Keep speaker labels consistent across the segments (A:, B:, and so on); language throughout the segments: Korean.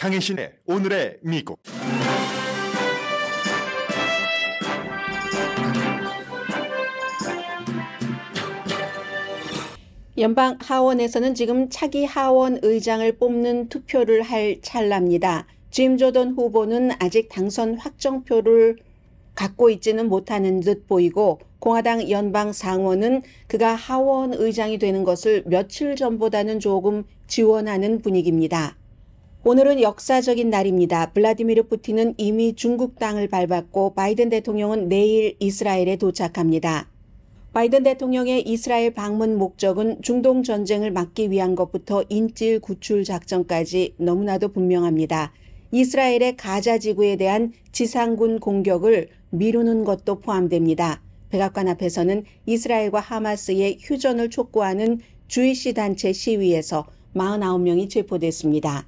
A: 강혜신의 오늘의 미국.
B: 연방 하원에서는 지금 차기 하원 의장을 뽑는 투표를 할 찰나입니다. 짐 조던 후보는 아직 당선 확정표를 갖고 있지는 못하는 듯 보이고, 공화당 연방 상원은 그가 하원 의장이 되는 것을 며칠 전보다는 조금 지원하는 분위기입니다. 오늘은 역사적인 날입니다. 블라디미르 푸틴은 이미 중국 땅을 밟았고, 바이든 대통령은 내일 이스라엘에 도착합니다. 바이든 대통령의 이스라엘 방문 목적은 중동 전쟁을 막기 위한 것부터 인질 구출 작전까지 너무나도 분명합니다. 이스라엘의 가자 지구에 대한 지상군 공격을 미루는 것도 포함됩니다. 백악관 앞에서는 이스라엘과 하마스의 휴전을 촉구하는 주이시 단체 시위에서 49명이 체포됐습니다.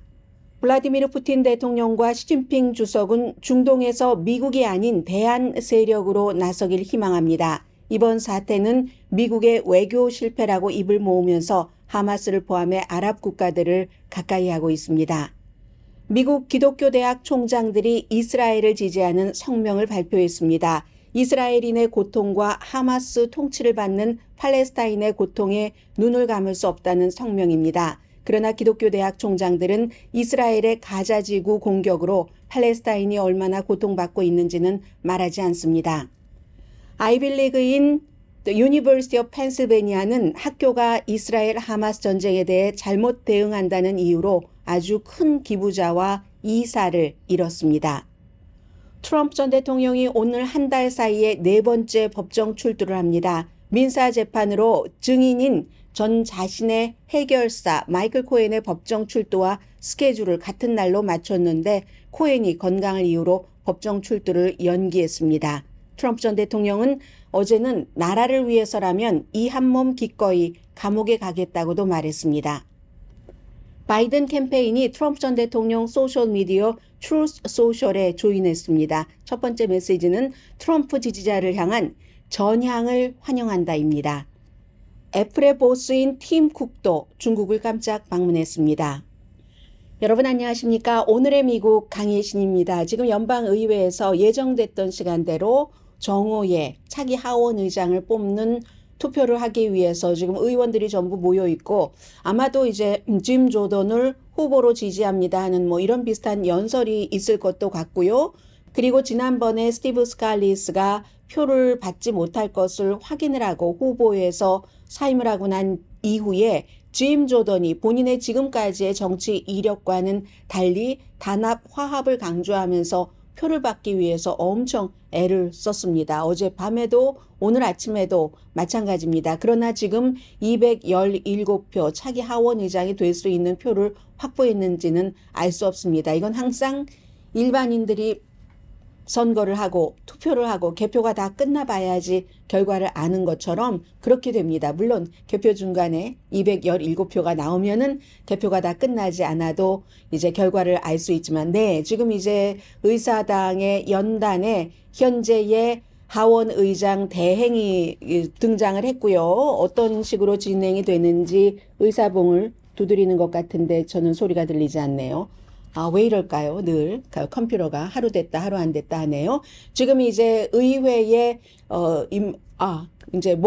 B: 블라디미르 푸틴 대통령과 시진핑 주석은 중동에서 미국이 아닌 대안 세력으로 나서길 희망합니다. 이번 사태는 미국의 외교 실패라고 입을 모으면서 하마스를 포함해 아랍 국가들을 가까이 하고 있습니다. 미국 기독교 대학 총장들이 이스라엘을 지지하는 성명을 발표했습니다. 이스라엘인의 고통과 하마스 통치를 받는 팔레스타인의 고통에 눈을 감을 수 없다는 성명입니다. 그러나 기독교 대학 총장들은 이스라엘의 가자 지구 공격으로 팔레스타인이 얼마나 고통받고 있는지는 말하지 않습니다. 아이빌리그인 유니버시티 오브 펜실베니아는 학교가 이스라엘 하마스 전쟁에 대해 잘못 대응한다는 이유로 아주 큰 기부자와 이사를 잃었습니다. 트럼프 전 대통령이 오늘 한 달 사이에 4번째 법정 출두를 합니다. 민사 재판으로 증인인 전 자신의 해결사 마이클 코헨의 법정 출두와 스케줄을 같은 날로 맞췄는데, 코헨이 건강을 이유로 법정 출두를 연기했습니다. 트럼프 전 대통령은 어제는 나라를 위해서라면 이 한 몸 기꺼이 감옥에 가겠다고도 말했습니다. 바이든 캠페인이 트럼프 전 대통령 소셜미디어 트루스 소셜에 조인했습니다. 첫 번째 메시지는 트럼프 지지자를 향한 전향을 환영한다입니다. 애플의 보스인 팀 쿡도 중국을 깜짝 방문했습니다. 여러분 안녕하십니까? 오늘의 미국 강혜신입니다. 지금 연방의회에서 예정됐던 시간대로 정오에 차기 하원 의장을 뽑는 투표를 하기 위해서 지금 의원들이 전부 모여 있고, 아마도 이제 짐 조던을 후보로 지지합니다 하는 이런 비슷한 연설이 있을 것도 같고요. 그리고 지난번에 스티브 스칼리스가 표를 받지 못할 것을 확인을 하고 후보에서 사임을 하고 난 이후에 짐 조던이 본인의 지금까지의 정치 이력과는 달리 단합 화합을 강조하면서 표를 받기 위해서 엄청 애를 썼습니다. 어젯밤에도 오늘 아침에도 마찬가지입니다. 그러나 지금 217표 차기 하원 의장이 될 수 있는 표를 확보했는지는 알 수 없습니다. 이건 항상 일반인들이 선거를 하고 투표를 하고 개표가 다 끝나봐야지 결과를 아는 것처럼 그렇게 됩니다. 물론 개표 중간에 217표가 나오면은 개표가 다 끝나지 않아도 이제 결과를 알 수 있지만, 네, 지금 이제 의사당의 연단에 현재의 하원 의장 대행이 등장을 했고요. 어떤 식으로 진행이 되는지 의사봉을 두드리는 것 같은데 저는 소리가 들리지 않네요. 왜 이럴까요? 늘 컴퓨터가 하루 됐다 하루 안 됐다 하네요. 지금 이제 의회에 이제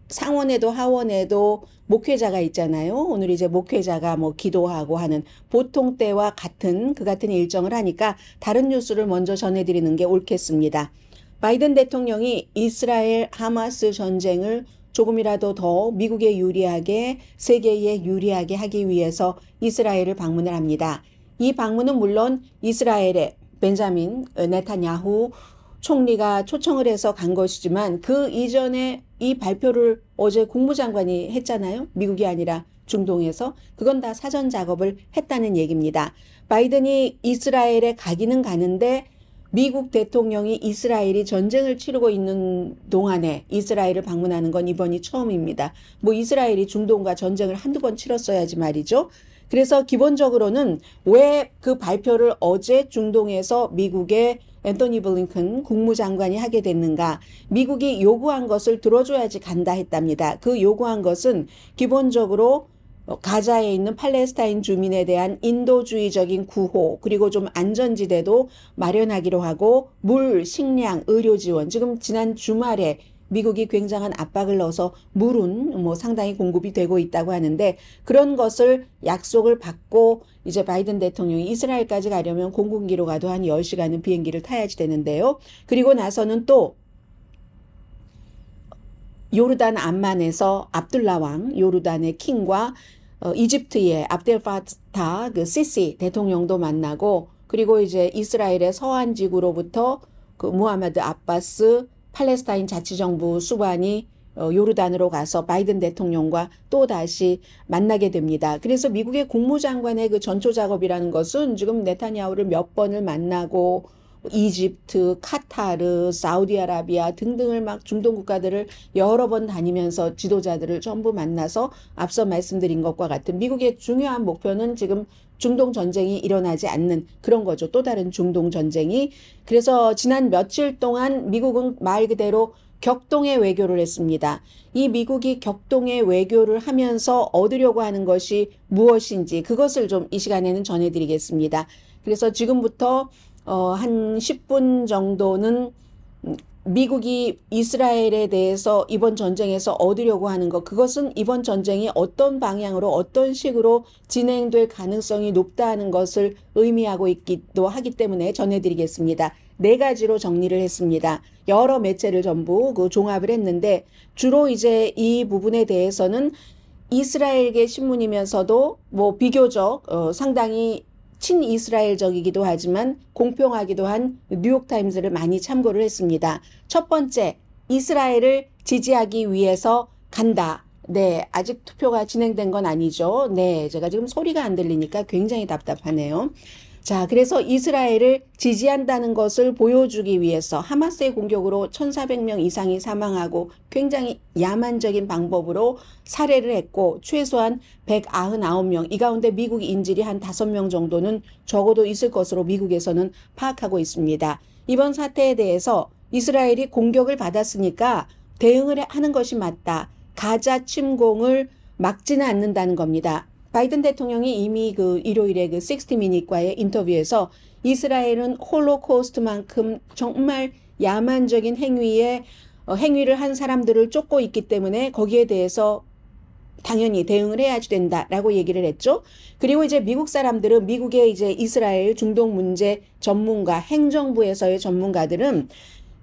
B: 상원에도 하원에도 목회자가 있잖아요. 오늘 이제 목회자가 기도하고 하는 보통 때와 같은 일정을 하니까 다른 뉴스를 먼저 전해드리는 게 옳겠습니다. 바이든 대통령이 이스라엘 하마스 전쟁을 조금이라도 더 미국에 유리하게, 세계에 유리하게 하기 위해서 이스라엘을 방문을 합니다. 이 방문은 물론 이스라엘의 벤자민 네타냐후 총리가 초청을 해서 간 것이지만, 그 이전에 이 발표를 어제 국무장관이 했잖아요. 미국이 아니라 중동에서. 그건 다 사전 작업을 했다는 얘기입니다. 바이든이 이스라엘에 가기는 가는데 미국 대통령이 이스라엘이 전쟁을 치르고 있는 동안에 이스라엘을 방문하는 건 이번이 처음입니다. 이스라엘이 중동과 전쟁을 한두 번 치렀어야지 말이죠. 그래서 기본적으로는 왜 그 발표를 어제 중동에서 미국의 앤토니 블링컨 국무장관이 하게 됐는가? 미국이 요구한 것을 들어줘야지 간다 했답니다. 그 요구한 것은 기본적으로 가자에 있는 팔레스타인 주민에 대한 인도주의적인 구호, 그리고 좀 안전지대도 마련하기로 하고 물, 식량, 의료 지원, 지금 지난 주말에 미국이 굉장한 압박을 넣어서 물은 뭐 상당히 공급이 되고 있다고 하는데, 그런 것을 약속을 받고 이제 바이든 대통령이 이스라엘까지 가려면 공군기로 가도 한 10시간은 비행기를 타야지 되는데요. 그리고 나서는 또 요르단 암만에서 압둘라 왕, 요르단의 킹과 이집트의 압델파타 그 시시 대통령도 만나고, 그리고 이제 이스라엘의 서한 지구로부터 그 무하마드 아바스 팔레스타인 자치정부 수반이 요르단으로 가서 바이든 대통령과 또 다시 만나게 됩니다. 그래서 미국의 국무장관의 그 전초 작업이라는 것은 지금 네타냐후를 몇 번을 만나고 이집트, 카타르, 사우디아라비아 등등을 막 중동 국가들을 여러 번 다니면서 지도자들을 전부 만나서 앞서 말씀드린 것과 같은 미국의 중요한 목표는 지금 중동 전쟁이 일어나지 않는 그런 거죠. 또 다른 중동 전쟁이. 그래서 지난 며칠 동안 미국은 말 그대로 격동의 외교를 했습니다. 이 미국이 격동의 외교를 하면서 얻으려고 하는 것이 무엇인지 그것을 좀 이 시간에는 전해드리겠습니다. 그래서 지금부터 한 10분 정도는 미국이 이스라엘에 대해서 이번 전쟁에서 얻으려고 하는 것, 그것은 이번 전쟁이 어떤 방향으로 어떤 식으로 진행될 가능성이 높다는 것을 의미하고 있기도 하기 때문에 전해드리겠습니다. 4가지로 정리를 했습니다. 여러 매체를 전부 그 종합을 했는데, 주로 이제 이 부분에 대해서는 이스라엘계 신문이면서도 뭐 비교적 상당히 친이스라엘적이기도 하지만 공평하기도 한 뉴욕타임즈를 많이 참고를 했습니다. 첫 번째, 이스라엘을 지지하기 위해서 간다. 네, 아직 투표가 진행된 건 아니죠. 네, 제가 지금 소리가 안 들리니까 굉장히 답답하네요. 자, 그래서 이스라엘을 지지한다는 것을 보여주기 위해서 하마스의 공격으로 1,400명 이상이 사망하고 굉장히 야만적인 방법으로 살해를 했고 최소한 199명, 이 가운데 미국 인질이 한 5명 정도는 적어도 있을 것으로 미국에서는 파악하고 있습니다. 이번 사태에 대해서 이스라엘이 공격을 받았으니까 대응을 하는 것이 맞다. 가자 침공을 막지는 않는다는 겁니다. 바이든 대통령이 이미 그 일요일에 그 60미닛과의 인터뷰에서 이스라엘은 홀로코스트만큼 정말 야만적인 행위를 한 사람들을 쫓고 있기 때문에 거기에 대해서 당연히 대응을 해야지 된다라고 얘기를 했죠. 그리고 이제 미국 사람들은, 미국의 이제 이스라엘 중동 문제 전문가, 행정부에서의 전문가들은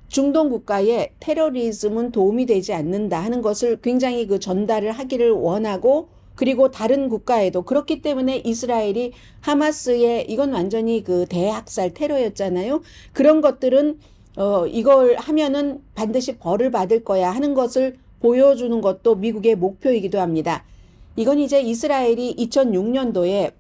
B: 중동 국가에 테러리즘은 도움이 되지 않는다 하는 것을 굉장히 그 전달을 하기를 원하고, 그리고 다른 국가에도 그렇기 때문에 이스라엘이 하마스의 이건 완전히 그 대학살 테러였잖아요. 그런 것들은 이걸 하면은 반드시 벌을 받을 거야 하는 것을 보여주는 것도 미국의 목표이기도 합니다. 이건 이제 이스라엘이 2006년도에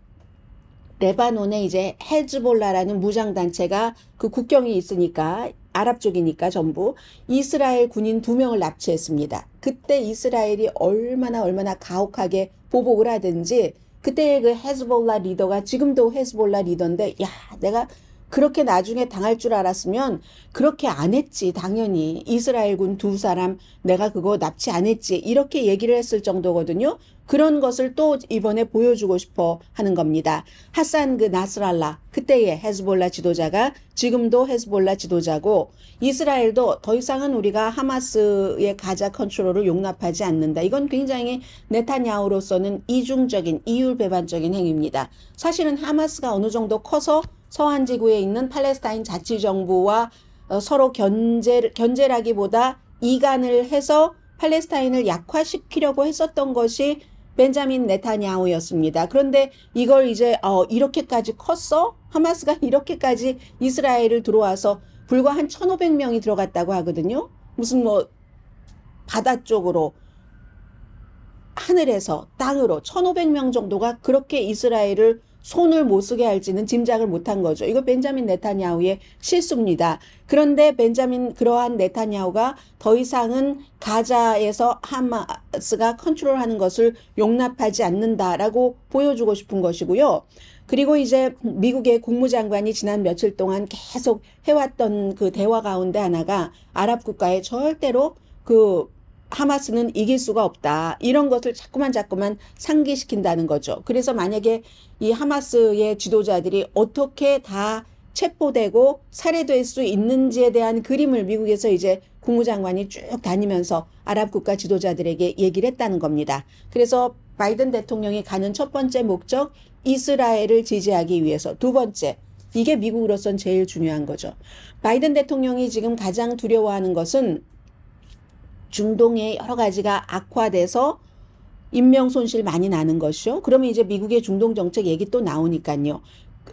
B: 레바논에 이제 헤즈볼라라는 무장단체가 그 국경이 있으니까 아랍 쪽이니까 전부 이스라엘 군인 2명을 납치했습니다. 그때 이스라엘이 얼마나 가혹하게 보복을 하든지, 그때 그 헤즈볼라 리더가 지금도 헤즈볼라 리더인데, 야, 내가 그렇게 나중에 당할 줄 알았으면 그렇게 안 했지. 당연히 이스라엘군 2사람 내가 그거 납치 안 했지. 이렇게 얘기를 했을 정도거든요. 그런 것을 또 이번에 보여주고 싶어 하는 겁니다. 하산 그 나스랄라, 그때의 헤즈볼라 지도자가 지금도 헤즈볼라 지도자고, 이스라엘도 더 이상은 우리가 하마스의 가자 컨트롤을 용납하지 않는다. 이건 굉장히 네타냐후로서는 이중적인, 이율배반적인 행위입니다. 사실은 하마스가 어느 정도 커서 서한 지구에 있는 팔레스타인 자치정부와 서로 견제라기보다 이간을 해서 팔레스타인을 약화시키려고 했었던 것이 벤자민 네타냐후였습니다. 그런데 이걸 이제 이렇게까지 컸어? 하마스가 이렇게까지 이스라엘을 들어와서 불과 한 1,500명이 들어갔다고 하거든요. 무슨 뭐 바다 쪽으로, 하늘에서 땅으로 1,500명 정도가 그렇게 이스라엘을 손을 못 쓰게 할지는 짐작을 못한 거죠. 이거 벤자민 네타냐후의 실수입니다. 그런데 그러한 네타냐후가 더 이상은 가자에서 하마스가 컨트롤하는 것을 용납하지 않는다라고 보여주고 싶은 것이고요. 그리고 이제 미국의 국무장관이 지난 며칠 동안 계속 해왔던 그 대화 가운데 하나가 아랍 국가에 절대로 그 하마스는 이길 수가 없다. 이런 것을 자꾸만 상기시킨다는 거죠. 그래서 만약에 이 하마스의 지도자들이 어떻게 다 체포되고 살해될 수 있는지에 대한 그림을 미국에서 이제 국무장관이 쭉 다니면서 아랍 국가 지도자들에게 얘기를 했다는 겁니다. 그래서 바이든 대통령이 가는 첫 번째 목적, 이스라엘을 지지하기 위해서. 두 번째, 이게 미국으로선 제일 중요한 거죠. 바이든 대통령이 지금 가장 두려워하는 것은 중동의 여러 가지가 악화돼서 인명 손실 많이 나는 것이요. 그러면 이제 미국의 중동 정책 얘기 또 나오니까요.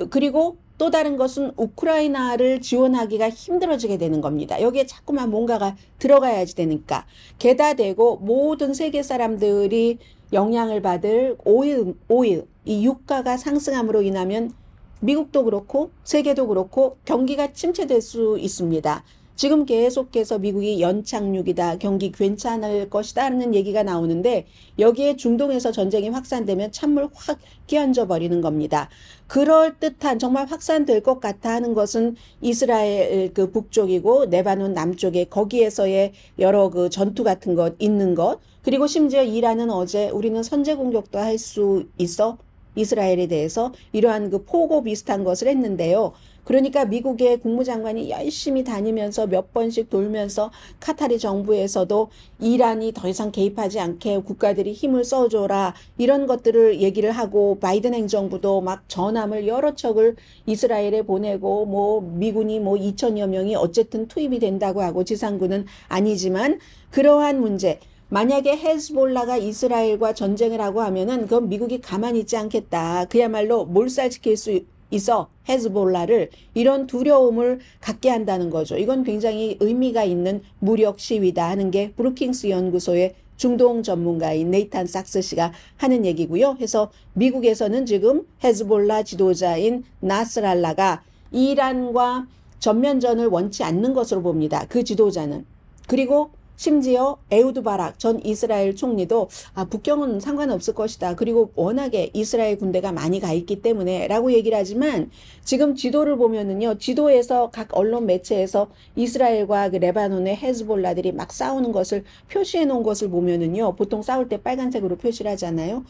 B: 그리고 또 다른 것은 우크라이나를 지원하기가 힘들어지게 되는 겁니다. 여기에 자꾸만 뭔가가 들어가야지 되니까. 게다 대고 모든 세계 사람들이 영향을 받을 오일, 이 유가가 상승함으로 인하면 미국도 그렇고 세계도 그렇고 경기가 침체될 수 있습니다. 지금 계속해서 미국이 연착륙이다, 경기 괜찮을 것이다 하는 얘기가 나오는데 여기에 중동에서 전쟁이 확산되면 찬물 확 끼얹어 버리는 겁니다. 그럴듯한 정말 확산될 것 같아 하는 것은 이스라엘 그 북쪽이고 레바논 남쪽에 거기에서의 여러 그 전투 같은 것 있는 것, 그리고 심지어 이란은 어제 우리는 선제 공격도 할 수 있어 이스라엘에 대해서 이러한 그 포고 비슷한 것을 했는데요. 그러니까 미국의 국무장관이 열심히 다니면서 몇 번씩 돌면서 카타르 정부에서도 이란이 더 이상 개입하지 않게 국가들이 힘을 써줘라 이런 것들을 얘기를 하고, 바이든 행정부도 막 전함을 여러 척을 이스라엘에 보내고 뭐 미군이 뭐 2천여 명이 어쨌든 투입이 된다고 하고, 지상군은 아니지만 그러한 문제, 만약에 헤즈볼라가 이스라엘과 전쟁을 하고 하면은 그건 미국이 가만히 있지 않겠다. 그야말로 몰살시킬 수 있어 헤즈볼라를, 이런 두려움을 갖게 한다는 거죠. 이건 굉장히 의미가 있는 무력 시위다 하는 게 브루킹스 연구소의 중동 전문가인 네이탄 삭스 씨가 하는 얘기고요. 해서 미국에서는 지금 헤즈볼라 지도자인 나스랄라가 이란과 전면전을 원치 않는 것으로 봅니다. 그 지도자는. 그리고 심지어 에우드 바락 전 이스라엘 총리도 북경은 상관없을 것이다. 그리고 워낙에 이스라엘 군대가 많이 가 있기 때문에 라고 얘기를 하지만, 지금 지도를 보면은요, 지도에서 각 언론 매체에서 이스라엘과 그 레바논의 헤즈볼라들이 막 싸우는 것을 표시해 놓은 것을 보면은요, 보통 싸울 때 빨간색으로 표시를 하잖아요.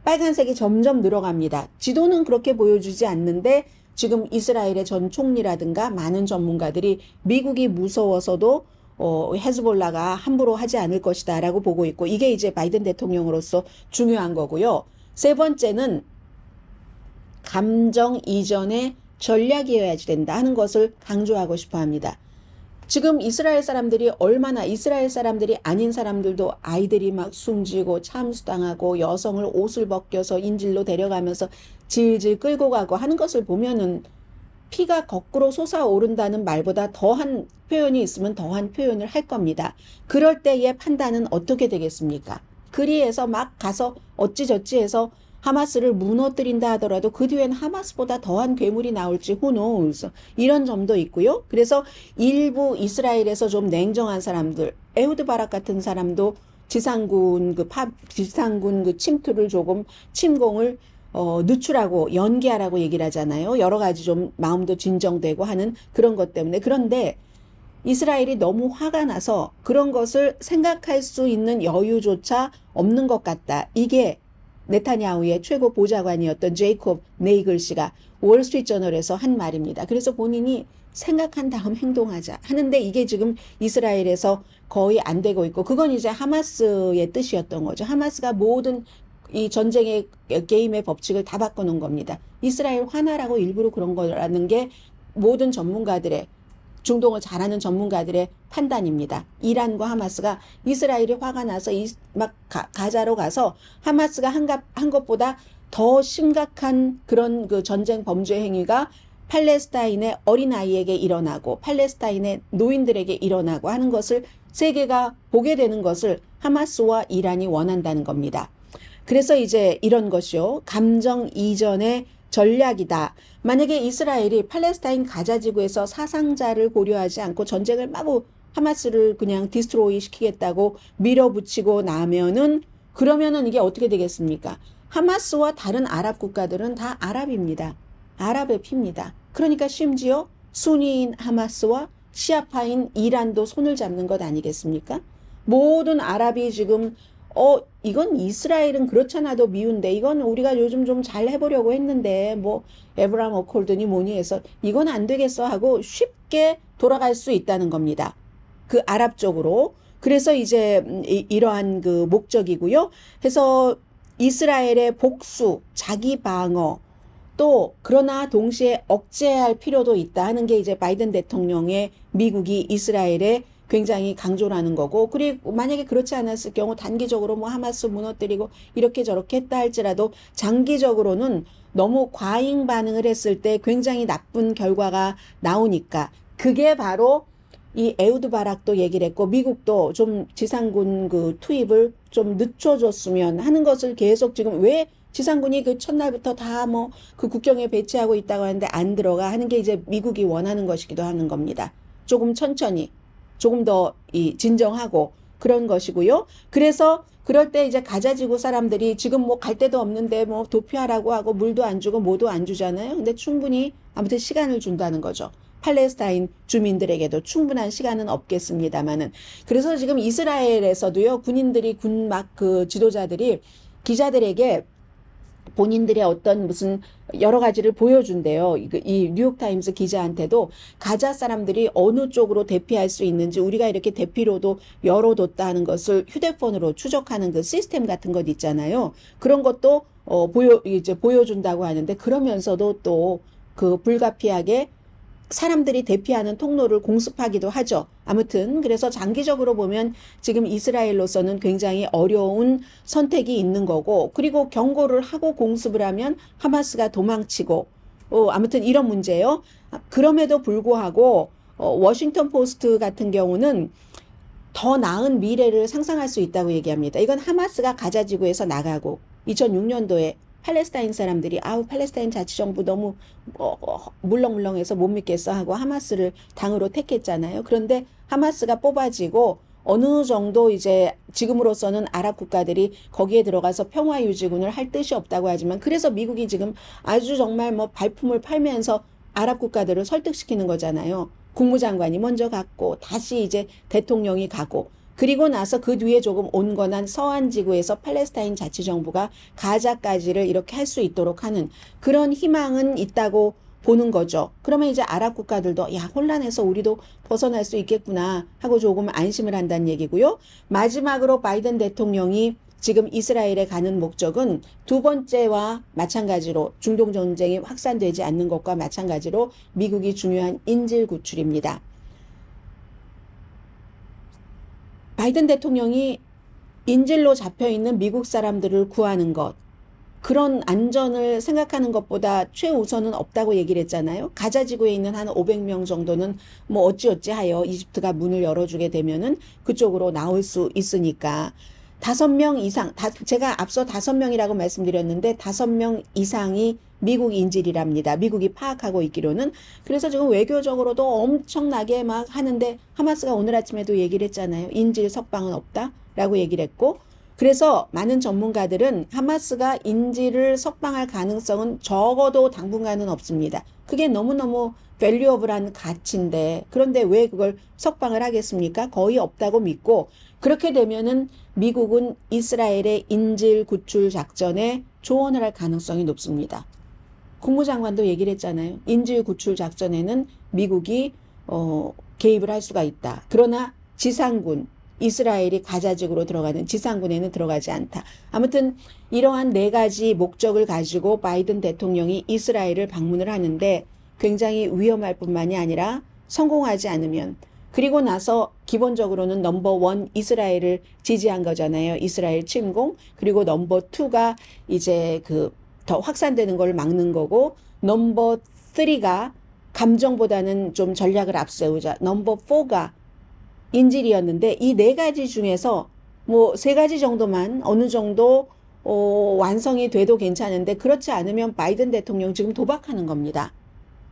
B: 빨간색이 점점 늘어갑니다. 지도는 그렇게 보여주지 않는데 지금 이스라엘의 전 총리라든가 많은 전문가들이 미국이 무서워서도 헤즈볼라가 함부로 하지 않을 것이다 라고 보고 있고, 이게 이제 바이든 대통령으로서 중요한 거고요. 세 번째는 감정 이전의 전략이어야지 된다 하는 것을 강조하고 싶어 합니다. 지금 이스라엘 사람들이 얼마나, 이스라엘 사람들이 아닌 사람들도 아이들이 막 숨지고 참수당하고 여성을 옷을 벗겨서 인질로 데려가면서 질질 끌고 가고 하는 것을 보면은 피가 거꾸로 솟아오른다는 말보다 더한 표현이 있으면 더한 표현을 할 겁니다. 그럴 때의 판단은 어떻게 되겠습니까? 그리해서 막 가서 어찌저찌 해서 하마스를 무너뜨린다 하더라도 그 뒤엔 하마스보다 더한 괴물이 나올지 who knows, 이런 점도 있고요. 그래서 일부 이스라엘에서 좀 냉정한 사람들, 에후드 바락 같은 사람도 지상군 그 침투를 조금 침공을 늦추라고, 연기하라고 얘기를 하잖아요. 여러 가지 좀 마음도 진정되고 하는 그런 것 때문에. 그런데 이스라엘이 너무 화가 나서 그런 것을 생각할 수 있는 여유조차 없는 것 같다. 이게 네타냐후의 최고 보좌관이었던 제이콥 네이글 씨가 월스트리트저널에서 한 말입니다. 그래서 본인이 생각한 다음 행동하자 하는데, 이게 지금 이스라엘에서 거의 안 되고 있고, 그건 이제 하마스의 뜻이었던 거죠. 하마스가 모든 이 전쟁의 게임의 법칙을 다 바꿔놓은 겁니다. 이스라엘 화나라고 일부러 그런 거라는 게 모든 전문가들의, 중동을 잘 아는 전문가들의 판단입니다. 이란과 하마스가, 이스라엘이 화가 나서 가자로 가서 하마스가 한 것보다 더 심각한 그런 그 전쟁 범죄 행위가 팔레스타인의 어린아이에게 일어나고 팔레스타인의 노인들에게 일어나고 하는 것을 세계가 보게 되는 것을 하마스와 이란이 원한다는 겁니다. 그래서 이제 이런 것이요, 감정 이전의 전략이다. 만약에 이스라엘이 팔레스타인 가자 지구에서 사상자를 고려하지 않고 전쟁을 마구 하마스를 그냥 디스트로이 시키겠다고 밀어붙이고 나면은, 그러면은 이게 어떻게 되겠습니까? 하마스와 다른 아랍 국가들은 다 아랍입니다. 아랍의 피입니다. 그러니까 심지어 순위인 하마스와 시아파인 이란도 손을 잡는 것 아니겠습니까? 모든 아랍이 지금 이건 이스라엘은 그렇잖아도 미운데 이건 우리가 요즘 좀 잘 해보려고 했는데 뭐 에브라임 어콜드니 뭐니 해서 이건 안 되겠어 하고 쉽게 돌아갈 수 있다는 겁니다. 그 아랍 쪽으로. 그래서 이제 이러한 그 목적이고요. 해서 이스라엘의 복수, 자기 방어, 또 그러나 동시에 억제할 필요도 있다 하는 게 이제 바이든 대통령의 미국이 이스라엘에 굉장히 강조를 하는 거고, 그리고 만약에 그렇지 않았을 경우 단기적으로 뭐 하마스 무너뜨리고 이렇게 저렇게 했다 할지라도 장기적으로는 너무 과잉 반응을 했을 때 굉장히 나쁜 결과가 나오니까, 그게 바로 이 에우드 바락도 얘기를 했고 미국도 좀 지상군 그 투입을 좀 늦춰줬으면 하는 것을 계속 지금, 왜 지상군이 그 첫날부터 다 뭐 그 국경에 배치하고 있다고 하는데 안 들어가 하는 게 이제 미국이 원하는 것이기도 하는 겁니다. 조금 천천히, 조금 더 진정하고 그런 것이고요. 그래서 그럴 때 이제 가자지구 사람들이 지금 뭐 갈 데도 없는데 뭐 도피하라고 하고 물도 안 주고 뭐도 안 주잖아요. 근데 충분히 아무튼 시간을 준다는 거죠. 팔레스타인 주민들에게도 충분한 시간은 없겠습니다만은. 그래서 지금 이스라엘에서도요, 군인들이 군 막 그 지도자들이 기자들에게 본인들의 어떤 무슨 여러 가지를 보여준대요. 이 뉴욕타임스 기자한테도 가자 사람들이 어느 쪽으로 대피할 수 있는지 우리가 이렇게 대피로도 열어뒀다는 것을 휴대폰으로 추적하는 그 시스템 같은 것 있잖아요. 그런 것도 이제 보여준다고 하는데, 그러면서도 또 그 불가피하게 사람들이 대피하는 통로를 공습하기도 하죠. 아무튼 그래서 장기적으로 보면 지금 이스라엘로서는 굉장히 어려운 선택이 있는 거고, 그리고 경고를 하고 공습을 하면 하마스가 도망치고, 아무튼 이런 문제예요. 그럼에도 불구하고 워싱턴 포스트 같은 경우는 더 나은 미래를 상상할 수 있다고 얘기합니다. 이건 하마스가 가자지구에서 나가고 2006년도에 팔레스타인 사람들이 팔레스타인 자치정부 너무 물렁물렁해서 못 믿겠어 하고 하마스를 당으로 택했잖아요. 그런데 하마스가 뽑아지고 어느 정도 이제 지금으로서는 아랍 국가들이 거기에 들어가서 평화유지군을 할 뜻이 없다고 하지만, 그래서 미국이 지금 아주 정말 뭐 발품을 팔면서 아랍 국가들을 설득시키는 거잖아요. 국무장관이 먼저 갔고 다시 이제 대통령이 가고, 그리고 나서 그 뒤에 조금 온건한 서한 지구에서 팔레스타인 자치정부가 가자까지를 이렇게 할 수 있도록 하는 그런 희망은 있다고 보는 거죠. 그러면 이제 아랍 국가들도 야, 혼란해서 우리도 벗어날 수 있겠구나 하고 조금 안심을 한다는 얘기고요. 마지막으로 바이든 대통령이 지금 이스라엘에 가는 목적은 두 번째와 마찬가지로 중동 전쟁이 확산되지 않는 것과 마찬가지로 미국이 중요한 인질 구출입니다. 바이든 대통령이 인질로 잡혀있는 미국 사람들을 구하는 것, 그런 안전을 생각하는 것보다 최우선은 없다고 얘기를 했잖아요. 가자지구에 있는 한 500명 정도는 뭐 어찌어찌 하여 이집트가 문을 열어주게 되면은 그쪽으로 나올 수 있으니까 5명 이상, 제가 앞서 5명이라고 말씀드렸는데 5명 이상이 미국 인질이랍니다. 미국이 파악하고 있기로는. 그래서 지금 외교적으로도 엄청나게 막 하는데, 하마스가 오늘 아침에도 얘기를 했잖아요. 인질 석방은 없다라고 얘기를 했고, 그래서 많은 전문가들은 하마스가 인질을 석방할 가능성은 적어도 당분간은 없습니다. 그게 너무너무 밸류어블한 가치인데, 그런데 왜 그걸 석방을 하겠습니까? 거의 없다고 믿고, 그렇게 되면은 미국은 이스라엘의 인질 구출 작전에 조언을 할 가능성이 높습니다. 국무장관도 얘기를 했잖아요. 인질 구출 작전에는 미국이 개입을 할 수가 있다. 그러나 지상군, 이스라엘이 가자지구로 들어가는 지상군에는 들어가지 않다. 아무튼 이러한 4가지 목적을 가지고 바이든 대통령이 이스라엘을 방문을 하는데, 굉장히 위험할 뿐만이 아니라 성공하지 않으면, 그리고 나서 기본적으로는 넘버 1 이스라엘을 지지한 거잖아요. 이스라엘 침공. 그리고 넘버 2가 이제 더 확산되는 걸 막는 거고, 넘버 3가 감정보다는 좀 전략을 앞세우자. 넘버 4가 인질이었는데, 이 4가지 중에서 뭐 3가지 정도만 어느 정도 완성이 돼도 괜찮은데, 그렇지 않으면 바이든 대통령 지금 도박하는 겁니다.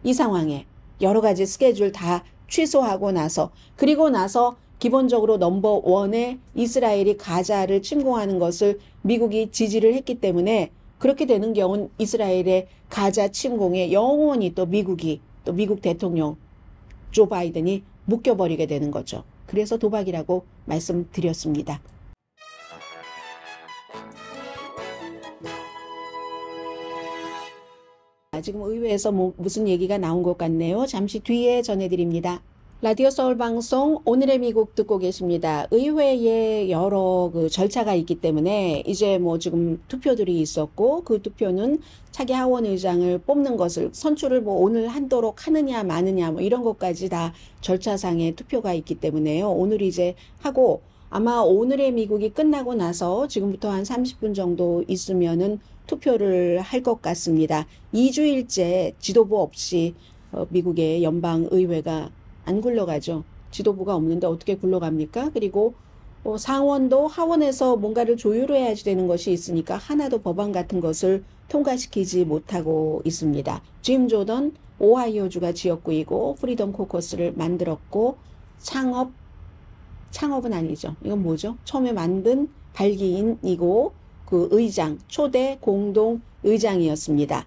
B: 이 상황에 여러 가지 스케줄 다 취소하고 나서, 그리고 나서 기본적으로 넘버 1에 이스라엘이 가자를 침공하는 것을 미국이 지지를 했기 때문에, 그렇게 되는 경우는 이스라엘의 가자 침공에 영원히 또 미국 대통령 조 바이든이 묶여버리게 되는 거죠. 그래서 도박이라고 말씀드렸습니다. 지금 의회에서 무슨 얘기가 나온 것 같네요. 잠시 뒤에 전해드립니다. 라디오 서울 방송 오늘의 미국 듣고 계십니다. 의회에 여러 절차가 있기 때문에 이제 지금 투표들이 있었고 그 투표는 차기 하원 의장을 뽑는 것을 선출을 오늘 하도록 하느냐 마느냐 이런 것까지 다 절차상의 투표가 있기 때문에요. 오늘 이제 하고 아마 오늘의 미국이 끝나고 나서 지금부터 한 30분 정도 있으면은 투표를 할 것 같습니다. 2주일째 지도부 없이 미국의 연방의회가 안 굴러가죠. 지도부가 없는데 어떻게 굴러갑니까? 그리고 상원도 하원에서 뭔가를 조율해야지 되는 것이 있으니까 하나도 법안 같은 것을 통과시키지 못하고 있습니다. 짐 조던 오하이오주가 지역구이고 프리덤 코커스를 만들었고 창업은 아니죠. 이건 뭐죠? 처음에 만든 발기인이고 그 의장, 초대 공동 의장이었습니다.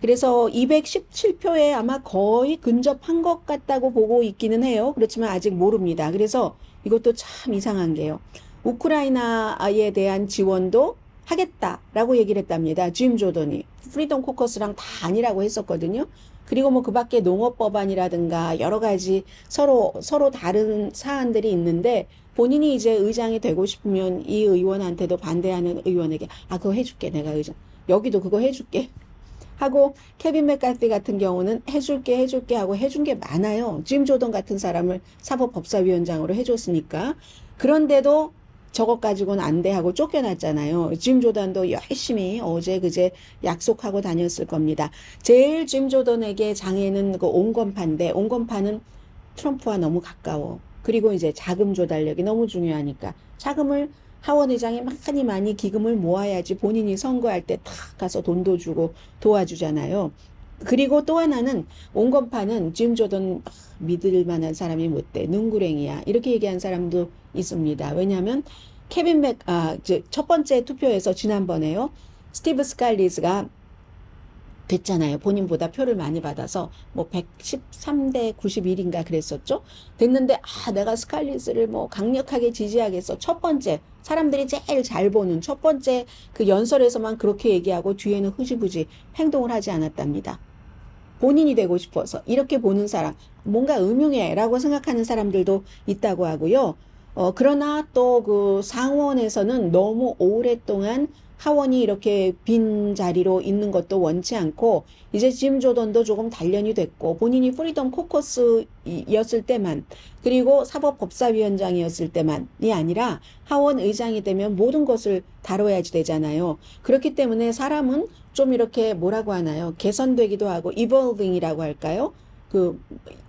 B: 그래서 217표에 아마 거의 근접한 것 같다고 보고 있기는 해요. 그렇지만 아직 모릅니다. 그래서 이것도 참 이상한 게요. 우크라이나에 대한 지원도 하겠다라고 얘기를 했답니다. 짐 조던이. 프리덤 코커스랑 다 아니라고 했었거든요. 그리고 그 밖에 농업 법안이라든가 여러 가지 서로 다른 사안들이 있는데 본인이 이제 의장이 되고 싶으면 이 의원한테도 반대하는 의원에게 그거 해줄게 내가 의장. 여기도 그거 해줄게. 하고 케빈 맥카티 같은 경우는 해줄게 하고 해준 게 많아요. 짐 조던 같은 사람을 사법법사위원장으로 해줬으니까. 그런데도 저것 가지고는 안 돼 하고 쫓겨났잖아요. 짐 조던도 열심히 어제 그제 약속하고 다녔을 겁니다. 제일 짐 조던에게 장애는 그 온건파인데 온건파는 트럼프와 너무 가까워. 그리고 이제 자금 조달력이 너무 중요하니까 자금을 하원 의장이 많이 기금을 모아야지 본인이 선거할 때 탁 가서 돈도 주고 도와주잖아요. 그리고 또 하나는 온건파는 짐 조던 믿을 만한 사람이 못 돼. 눈구랭이야. 이렇게 얘기한 사람도 있습니다. 왜냐하면 첫 번째 투표에서 지난번에요. 스티브 스칼리스가 됐잖아요. 본인보다 표를 많이 받아서 113대 91인가 그랬었죠. 됐는데 내가 스칼리스를 강력하게 지지하겠어. 첫 번째 사람들이 제일 잘 보는 첫 번째 그 연설에서만 그렇게 얘기하고 뒤에는 흐지부지 행동을 하지 않았답니다. 본인이 되고 싶어서 이렇게 보는 사람 뭔가 음흉해라고 생각하는 사람들도 있다고 하고요. 그러나 또 그 상원에서는 너무 오랫동안 하원이 이렇게 빈 자리로 있는 것도 원치 않고 이제 짐 조던도 조금 단련이 됐고 본인이 프리덤 코커스였을 때만 그리고 사법법사위원장이었을 때만이 아니라 하원 의장이 되면 모든 것을 다뤄야지 되잖아요. 그렇기 때문에 사람은 좀 이렇게 뭐라고 하나요? 개선되기도 하고 evolving이라고 할까요?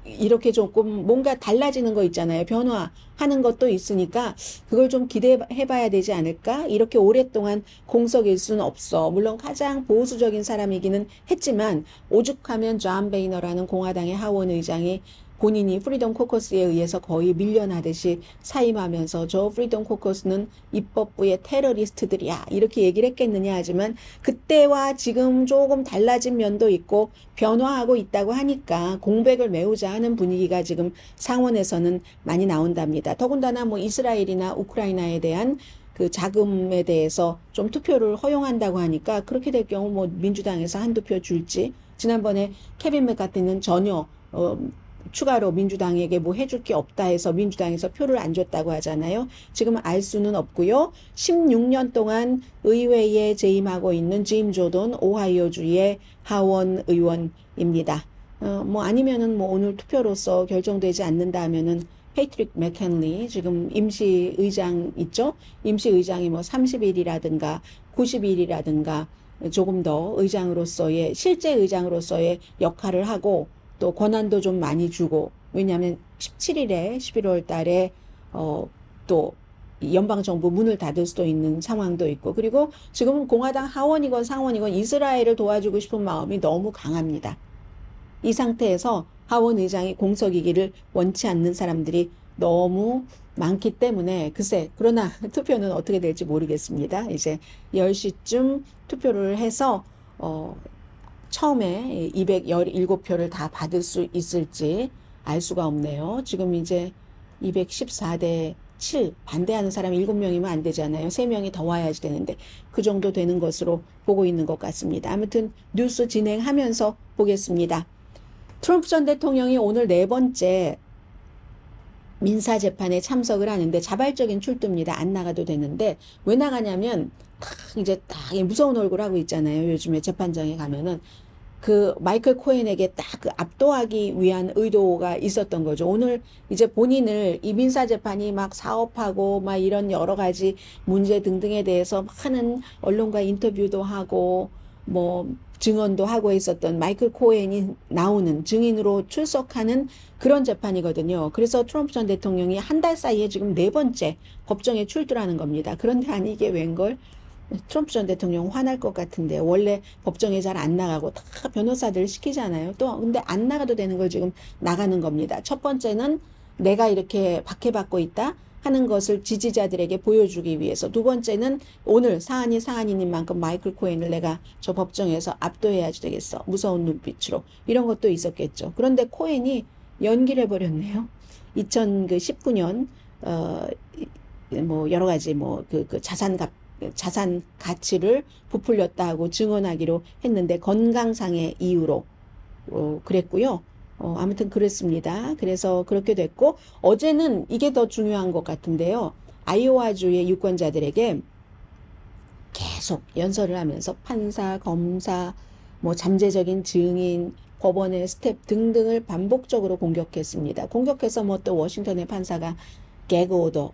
B: 이렇게 조금 뭔가 달라지는 거 있잖아요. 변화하는 것도 있으니까 그걸 좀 기대해 봐야 되지 않을까? 이렇게 오랫동안 공석일 수는 없어. 물론 가장 보수적인 사람이기는 했지만 오죽하면 존 베이너라는 공화당의 하원 의장이 본인이 프리덤 코커스에 의해서 거의 밀려나듯이 사임하면서 저 프리덤 코커스는 입법부의 테러리스트들이야 이렇게 얘기를 했겠느냐 하지만 그때와 지금 조금 달라진 면도 있고 변화하고 있다고 하니까 공백을 메우자 하는 분위기가 지금 상원에서는 많이 나온답니다. 더군다나 이스라엘이나 우크라이나에 대한 그 자금에 대해서 좀 투표를 허용한다고 하니까 그렇게 될 경우 민주당에서 한두 표 줄지 지난번에 케빈 맥카티는 전혀 추가로 민주당에게 해줄 게 없다 해서 민주당에서 표를 안 줬다고 하잖아요. 지금 알 수는 없고요. 16년 동안 의회에 재임하고 있는 짐 조던 오하이오주의 하원 의원입니다. 아니면은 오늘 투표로서 결정되지 않는다 하면은 패트릭 맥켄리 지금 임시 의장 있죠? 임시 의장이 30일이라든가 90일이라든가 조금 더 의장으로서의 실제 의장으로서의 역할을 하고 또 권한도 좀 많이 주고 왜냐하면 17일에 11월 달에 또 연방정부 문을 닫을 수도 있는 상황도 있고 그리고 지금은 공화당 하원이건 상원이건 이스라엘을 도와주고 싶은 마음이 너무 강합니다. 이 상태에서 하원 의장이 공석이기를 원치 않는 사람들이 너무 많기 때문에 글쎄 그러나 투표는 어떻게 될지 모르겠습니다. 이제 10시쯤 투표를 해서 처음에 217표를 다 받을 수 있을지 알 수가 없네요. 지금 이제 214대 7 반대하는 사람이 7명이면 안 되잖아요. 3명이 더 와야지 되는데 그 정도 되는 것으로 보고 있는 것 같습니다. 아무튼 뉴스 진행하면서 보겠습니다. 트럼프 전 대통령이 오늘 4번째 민사재판에 참석을 하는데 자발적인 출두입니다. 안 나가도 되는데 왜 나가냐면 이제 딱 무서운 얼굴 하고 있잖아요. 요즘에 재판장에 가면은 그 마이클 코엔에게 딱 그 압도하기 위한 의도가 있었던 거죠. 오늘 이제 본인을 이 민사재판이 막 사업하고 막 이런 여러 가지 문제 등등에 대해서 많은 언론과 인터뷰도 하고 뭐 증언도 하고 있었던 마이클 코엔이 나오는 증인으로 출석하는 그런 재판이거든요. 그래서 트럼프 전 대통령이 한 달 사이에 지금 4번째 법정에 출두하는 겁니다. 그런데 아니 이게 웬걸? 트럼프 전 대통령 화날 것 같은데 원래 법정에 잘 안 나가고 다 변호사들 시키잖아요. 또 근데 안 나가도 되는 걸 지금 나가는 겁니다. 첫 번째는 내가 이렇게 박해받고 있다 하는 것을 지지자들에게 보여주기 위해서, 두 번째는 오늘 사안이 사안이인 만큼 마이클 코엔을 내가 저 법정에서 압도해야지 되겠어. 무서운 눈빛으로. 이런 것도 있었겠죠. 그런데 코엔이 연기를 해버렸네요. 2019년 뭐 여러 가지 그 자산 가치를 부풀렸다고 증언하기로 했는데 건강상의 이유로 그랬고요. 아무튼 그랬습니다. 그래서 그렇게 됐고, 어제는 이게 더 중요한 것 같은데요. 아이오와주의 유권자들에게 계속 연설을 하면서 판사, 검사, 뭐 잠재적인 증인, 법원의 스텝 등등을 반복적으로 공격했습니다. 공격해서 뭐 또 워싱턴의 판사가 개그 오더,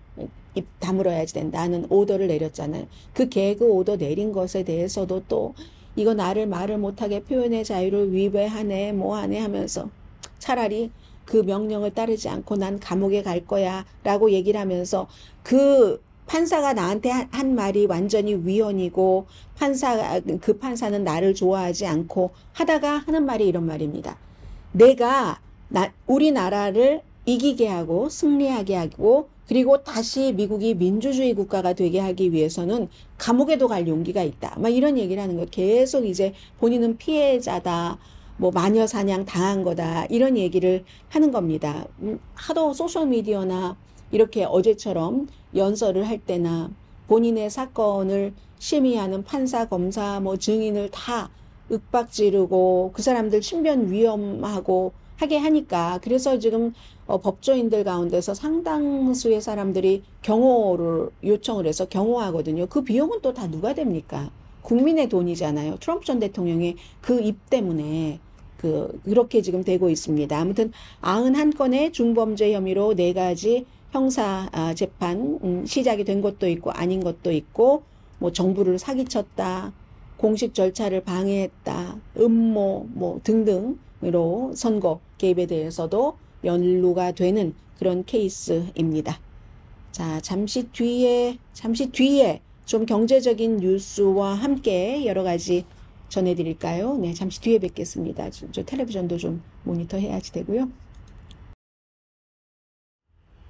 B: 입 다물어야지 된다는 오더를 내렸잖아요. 그 개그 오더 내린 것에 대해서도 또 이거 나를 말을 못하게 표현의 자유를 위배하네 뭐하네 하면서 차라리 그 명령을 따르지 않고 난 감옥에 갈 거야 라고 얘기를 하면서, 그 판사가 나한테 한 말이 완전히 위헌이고 그 판사는 나를 좋아하지 않고 하다가 하는 말이 이런 말입니다. 내가 우리나라를 이기게 하고 승리하게 하고 그리고 다시 미국이 민주주의 국가가 되게 하기 위해서는 감옥에도 갈 용기가 있다. 막 이런 얘기를 하는 거예요. 계속 이제 본인은 피해자다. 뭐 마녀 사냥 당한 거다. 이런 얘기를 하는 겁니다. 하도 소셜미디어나 이렇게 어제처럼 연설을 할 때나 본인의 사건을 심의하는 판사, 검사, 뭐 증인을 다 윽박지르고 그 사람들 신변 위험하고 하게 하니까, 그래서 지금 법조인들 가운데서 상당수의 사람들이 경호를 요청을 해서 경호하거든요. 그 비용은 또 다 누가 됩니까? 국민의 돈이잖아요. 트럼프 전 대통령의 그 입 때문에 그렇게 지금 되고 있습니다. 아무튼 91건의 중범죄 혐의로 4가지 형사 재판 시작이 된 것도 있고 아닌 것도 있고, 뭐 정부를 사기쳤다, 공식 절차를 방해했다, 음모 뭐 등등으로 선거 개입에 대해서도 연루가 되는 그런 케이스입니다. 자, 잠시 뒤에 좀 경제적인 뉴스와 함께 여러 가지 전해드릴까요? 네, 잠시 뒤에 뵙겠습니다. 저 텔레비전도 좀 모니터 해야지 되고요.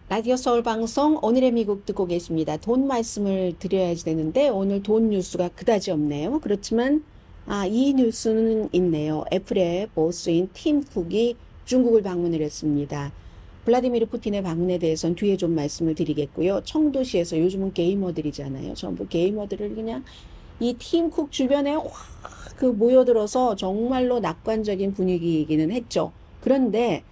B: 라디오 서울 방송 오늘의 미국 듣고 계십니다. 돈 말씀을 드려야지 되는데 오늘 돈 뉴스가 그다지 없네요. 그렇지만 이 뉴스는 있네요. 애플의 보스인 팀 쿡이 중국을 방문을 했습니다. 블라디미르 푸틴의 방문에 대해서는 뒤에 좀 말씀을 드리겠고요. 청도시에서, 요즘은 게이머들이잖아요. 전부 게이머들을 그냥 이 팀 쿡 주변에 확 모여들어서 정말로 낙관적인 분위기이기는 했죠. 그런데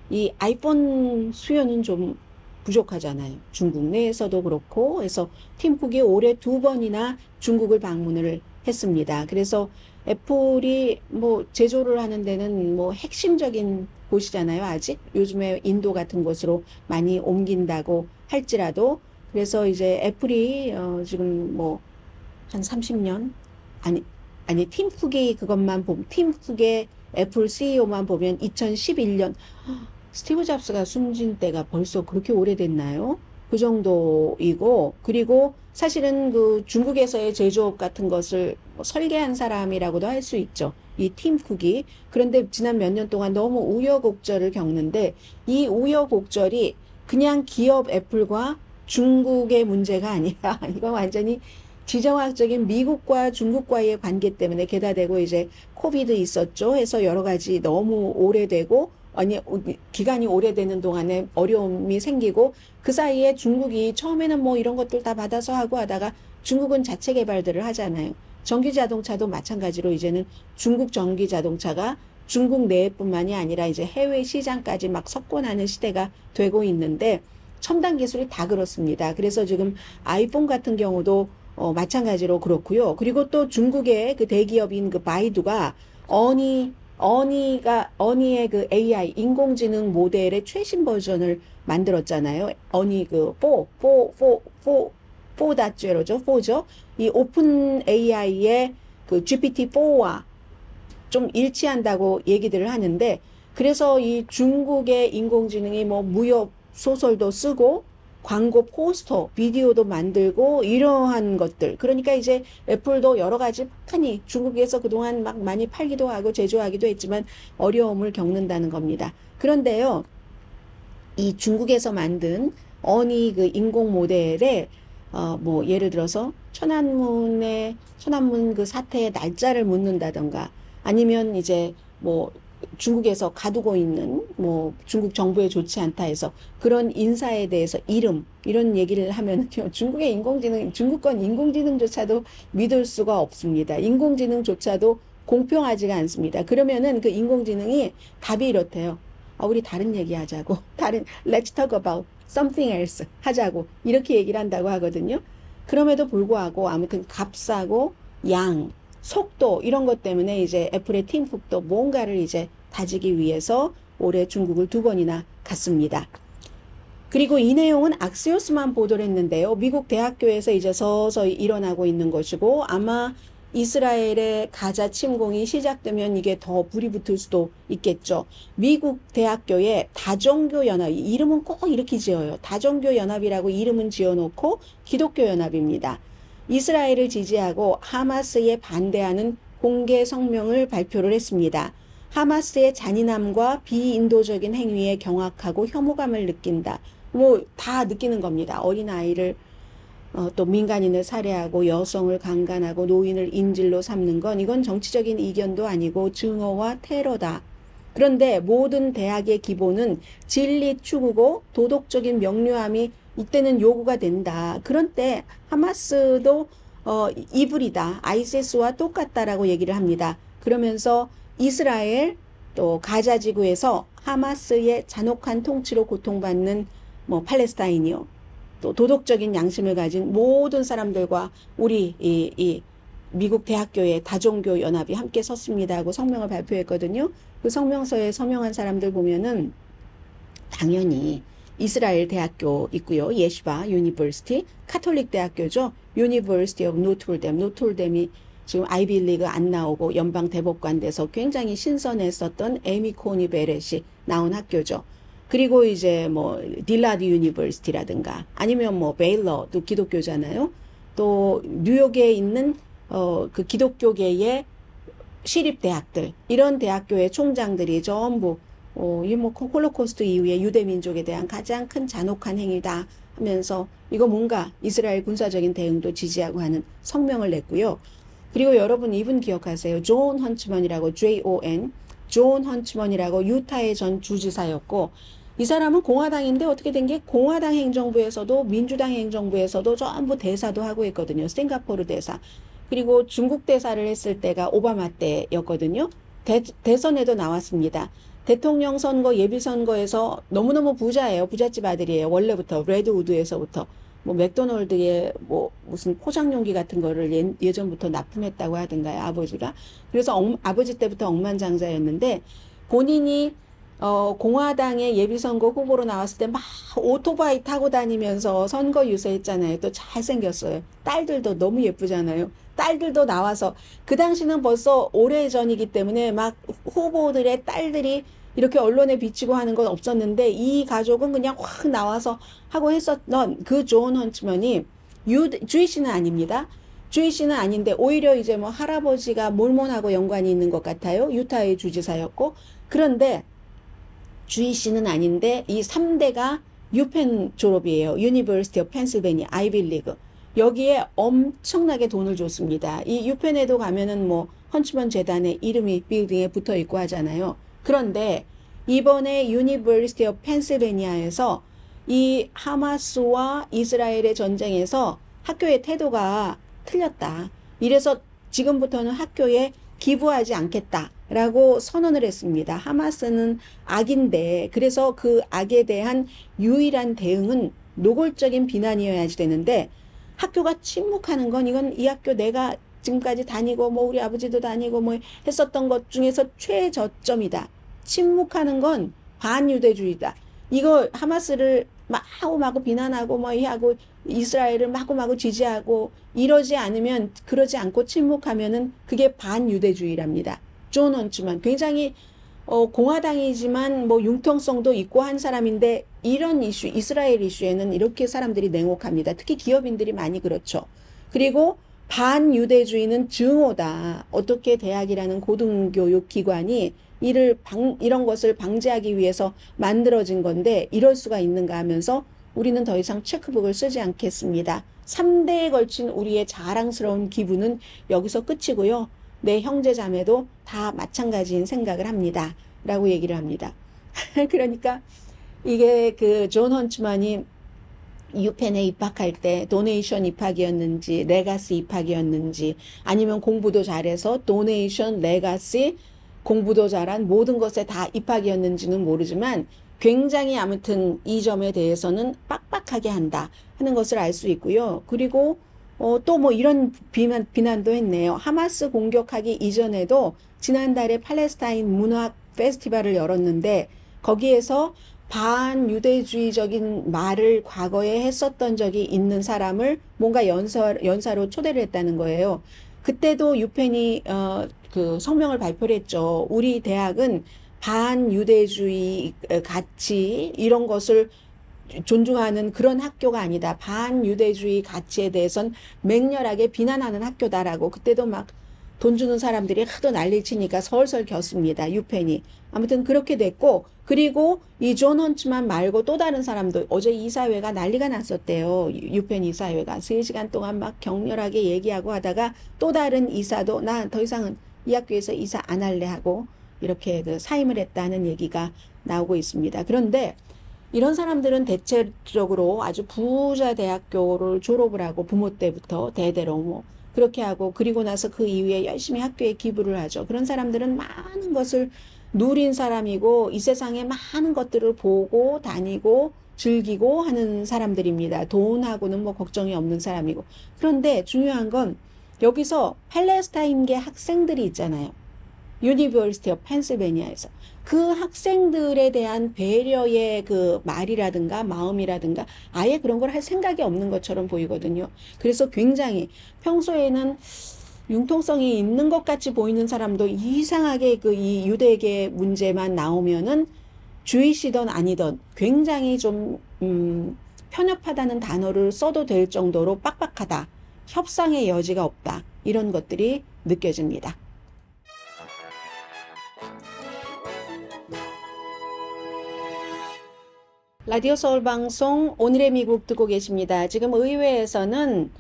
B: 이 아이폰 수요는 좀 부족하잖아요. 중국 내에서도 그렇고 해서 팀 쿡이 올해 2번이나 중국을 방문을 했습니다. 그래서 애플이 뭐 제조를 하는 데는 뭐 핵심적인 곳이잖아요. 아직 요즘에 인도 같은 곳으로 많이 옮긴다고 할지라도. 그래서 이제 애플이 지금 뭐 한 30년 아니 팀 쿡이 그것만 보면, 팀 쿡의 애플 CEO만 보면 2011년 스티브 잡스가 숨진 때가 벌써 그렇게 오래됐나요? 그 정도이고, 그리고 사실은 그 중국에서의 제조업 같은 것을 설계한 사람이라고도 할 수 있죠. 이 팀 쿡이. 그런데 지난 몇 년 동안 너무 우여곡절을 겪는데, 이 우여곡절이 그냥 기업 애플과 중국의 문제가 아니라 이건 완전히 지정학적인 미국과 중국과의 관계 때문에, 게다 대고 이제 코비드 있었죠 해서 여러 가지 너무 오래되고 아니 기간이 오래되는 동안에 어려움이 생기고 그 사이에 중국이 처음에는 뭐 이런 것들 다 받아서 하고 하다가 중국은 자체 개발들을 하잖아요. 전기 자동차도 마찬가지로 이제는 중국 전기 자동차가 중국 내뿐만이 아니라 이제 해외 시장까지 막 석권하는 시대가 되고 있는데 첨단 기술이 다 그렇습니다. 그래서 지금 아이폰 같은 경우도 마찬가지로 그렇고요. 그리고 또 중국의 그 대기업인 그 바이두가 어니의 그 AI 인공지능 모델의 최신 버전을 만들었잖아요. 어니 그 4.0죠. 4죠. 이 오픈 AI의 그 GPT-4와 좀 일치한다고 얘기들을 하는데 그래서 이 중국의 인공지능이 뭐 무협 소설도 쓰고 광고 포스터, 비디오도 만들고 이러한 것들. 그러니까 이제 애플도 여러 가지 판이 중국에서 그동안 막 많이 팔기도 하고 제조하기도 했지만 어려움을 겪는다는 겁니다. 그런데요, 이 중국에서 만든 어니 그 인공 모델에 뭐 예를 들어서 천안문 그 사태의 날짜를 묻는다던가 아니면 이제 뭐 중국에서 가두고 있는 뭐 중국 정부에 좋지 않다 해서 그런 인사에 대해서 이름 이런 얘기를 하면요 중국의 인공지능 중국권 인공지능조차도 믿을 수가 없습니다. 인공지능조차도 공평하지가 않습니다. 그러면은 그 인공지능이 답이 이렇대요. 우리 다른 얘기 하자고 다른 let's talk about something else 하자고 이렇게 얘기를 한다고 하거든요. 그럼에도 불구하고 아무튼 값싸고 양 속도 이런 것 때문에 이제 애플의 팀 쿡도 뭔가를 이제 다지기 위해서 올해 중국을 2번이나 갔습니다. 그리고 이 내용은 악시오스만 보도를 했는데요. 미국 대학교에서 이제 서서히 일어나고 있는 것이고 아마 이스라엘의 가자 침공이 시작되면 이게 더 불이 붙을 수도 있겠죠. 미국 대학교의 다종교 연합, 이름은 꼭 이렇게 지어요. 다종교 연합이라고 이름은 지어놓고 기독교 연합입니다. 이스라엘을 지지하고 하마스에 반대하는 공개 성명을 발표를 했습니다. 하마스의 잔인함과 비인도적인 행위에 경악하고 혐오감을 느낀다. 뭐 다 느끼는 겁니다. 어린아이를 또 민간인을 살해하고 여성을 강간하고 노인을 인질로 삼는 건 이건 정치적인 이견도 아니고 증오와 테러다. 그런데 모든 대학의 기본은 진리 추구고 도덕적인 명료함이 이때는 요구가 된다. 그런 때 하마스도 이불이다. 아이시스와 똑같다라고 얘기를 합니다. 그러면서 이스라엘 또 가자 지구에서 하마스의 잔혹한 통치로 고통받는 뭐 팔레스타인이요. 또 도덕적인 양심을 가진 모든 사람들과 우리 이 미국 대학교의 다종교 연합이 함께 섰습니다 하고 성명을 발표했거든요. 그 성명서에 서명한 사람들 보면은 당연히 이스라엘 대학교 있고요. 예시바 유니버시티, 카톨릭 대학교죠. 유니버시티 오브 노트홀댐. 노트홀댐이 지금 아이비리그 안 나오고 연방 대법관 돼서 굉장히 신선했었던 에미 코니 베렛이 나온 학교죠. 그리고 이제 뭐 딜라드 유니버시티라든가 아니면 뭐 베일러도 기독교잖아요. 또 뉴욕에 있는 그 기독교계의 시립 대학들 이런 대학교의 총장들이 전부 이 뭐 홀로코스트 이후에 유대 민족에 대한 가장 큰 잔혹한 행위다 하면서 이거 뭔가 이스라엘 군사적인 대응도 지지하고 하는 성명을 냈고요. 그리고 여러분 이분 기억하세요. 존 헌츠먼이라고 존 헌츠먼이라고 유타의 전 주지사였고 이 사람은 공화당인데 어떻게 된 게 공화당 행정부에서도 민주당 행정부에서도 전부 대사도 하고 있거든요. 싱가포르 대사. 그리고 중국 대사를 했을 때가 오바마 때였거든요. 대선에도 나왔습니다. 대통령 선거 예비선거에서 너무너무 부자예요. 부잣집 아들이에요. 원래부터 레드우드에서부터 뭐 맥도널드에 뭐 무슨 포장용기 같은 거를 예전부터 납품했다고 하던가요. 아버지가. 그래서 아버지 때부터 억만장자였는데 본인이 공화당의 예비선거 후보로 나왔을 때 막 오토바이 타고 다니면서 선거 유세했잖아요. 또 잘생겼어요. 딸들도 너무 예쁘잖아요. 딸들도 나와서 그 당시는 벌써 오래전이기 때문에 막 후보들의 딸들이 이렇게 언론에 비치고 하는 건 없었는데 이 가족은 그냥 확 나와서 하고 했었던 그 존 헌츠먼이 주이시는 아닙니다. 주이시는 아닌데 오히려 이제 뭐 할아버지가 몰몬하고 연관이 있는 것 같아요. 유타의 주지사였고 그런데 주이시는 아닌데 이 3대가 유펜 졸업이에요. 유니버시티 오브 펜실베니아 아이빌리그. 여기에 엄청나게 돈을 줬습니다. 이 유펜에도 가면은 뭐 헌츠먼 재단의 이름이 빌딩에 붙어 있고 하잖아요. 그런데 이번에 유니버시티 오브 펜실베니아에서 이 하마스와 이스라엘의 전쟁에서 학교의 태도가 틀렸다. 이래서 지금부터는 학교에 기부하지 않겠다라고 선언을 했습니다. 하마스는 악인데 그래서 그 악에 대한 유일한 대응은 노골적인 비난이어야지 되는데 학교가 침묵하는 건 이건 이 학교 내가 지금까지 다니고 뭐 우리 아버지도 다니고 뭐 했었던 것 중에서 최저점이다. 침묵하는 건 반유대주의다. 이거 하마스를 마구 비난하고 뭐 하고 이스라엘을 마구 지지하고 이러지 않으면 그러지 않고 침묵하면은 그게 반유대주의랍니다. 존 헌츠만 굉장히 공화당이지만 뭐 융통성도 있고 한 사람인데 이런 이슈 이스라엘 이슈에는 이렇게 사람들이 냉혹합니다. 특히 기업인들이 많이 그렇죠. 그리고 반유대주의는 증오다. 어떻게 대학이라는 고등교육 기관이 이런 것을 방지하기 위해서 만들어진 건데 이럴 수가 있는가 하면서 우리는 더 이상 체크북을 쓰지 않겠습니다. 3대에 걸친 우리의 자랑스러운 기부는 여기서 끝이고요. 내 형제 자매도 다 마찬가지인 생각을 합니다. 라고 얘기를 합니다. 그러니까 이게 그 존 헌츠만이 유펜에 입학할 때 도네이션 입학이었는지 레가시 입학이었는지 아니면 공부도 잘해서 도네이션 레가시 공부도 잘한 모든 것에 다 입학이었는지는 모르지만 굉장히 아무튼 이 점에 대해서는 빡빡하게 한다 하는 것을 알 수 있고요. 그리고 또 뭐 이런 비난도 했네요. 하마스 공격하기 이전에도 지난달에 팔레스타인 문학 페스티벌을 열었는데 거기에서 반유대주의적인 말을 과거에 했었던 적이 있는 사람을 뭔가 연사로 초대를 했다는 거예요. 그때도 유펜이 그 성명을 발표를 했죠. 우리 대학은 반유대주의 가치 이런 것을 존중하는 그런 학교가 아니다. 반유대주의 가치에 대해선 맹렬하게 비난하는 학교다라고 그때도 막 돈 주는 사람들이 하도 난리 치니까 설설 겼습니다. 유펜이. 아무튼 그렇게 됐고 그리고 이 존 헌츠만 말고 또 다른 사람도 어제 이사회가 난리가 났었대요. 유펜 이사회가 3시간 동안 막 격렬하게 얘기하고 하다가 또 다른 이사도 나 더 이상은 이 학교에서 이사 안 할래 하고 이렇게 그 사임을 했다는 얘기가 나오고 있습니다. 그런데 이런 사람들은 대체적으로 아주 부자 대학교를 졸업을 하고 부모 때부터 대대로 뭐 그렇게 하고 그리고 나서 그 이후에 열심히 학교에 기부를 하죠. 그런 사람들은 많은 것을 누린 사람이고 이 세상에 많은 것들을 보고 다니고 즐기고 하는 사람들입니다. 돈하고는 뭐 걱정이 없는 사람이고. 그런데 중요한 건 여기서 팔레스타인계 학생들이 있잖아요. 유니버시티 오브 펜실베니아에서 그 학생들에 대한 배려의 그 말이라든가 마음이라든가 아예 그런 걸 할 생각이 없는 것처럼 보이거든요. 그래서 굉장히 평소에는 융통성이 있는 것 같이 보이는 사람도 이상하게 그 이 유대계 문제만 나오면은 주의시던 아니던 굉장히 좀 편협하다는 단어를 써도 될 정도로 빡빡하다. 협상의 여지가 없다. 이런 것들이 느껴집니다. 라디오 서울 방송 오늘의 미국 듣고 계십니다. 지금 의회에서는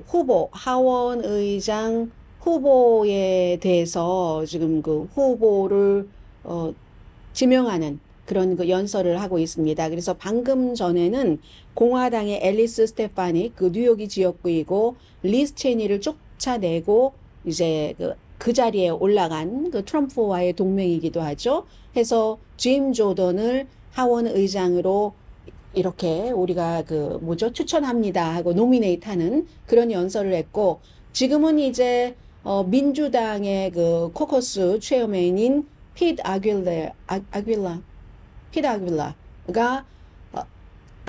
B: 후보 하원 의장 후보에 대해서 지금 그 후보를 지명하는 그런 그 연설을 하고 있습니다. 그래서 방금 전에는 공화당의 앨리스 스테파닉 그 뉴욕이 지역구이고 리스 체니를 쫓아내고 이제 그 자리에 올라간 그 트럼프와의 동맹이기도 하죠. 해서 짐 조던을 하원 의장으로 이렇게 우리가 추천합니다 하고 노미네이트 하는 그런 연설을 했고 지금은 이제 민주당의 그 코커스 체어맨인 피트 아길라가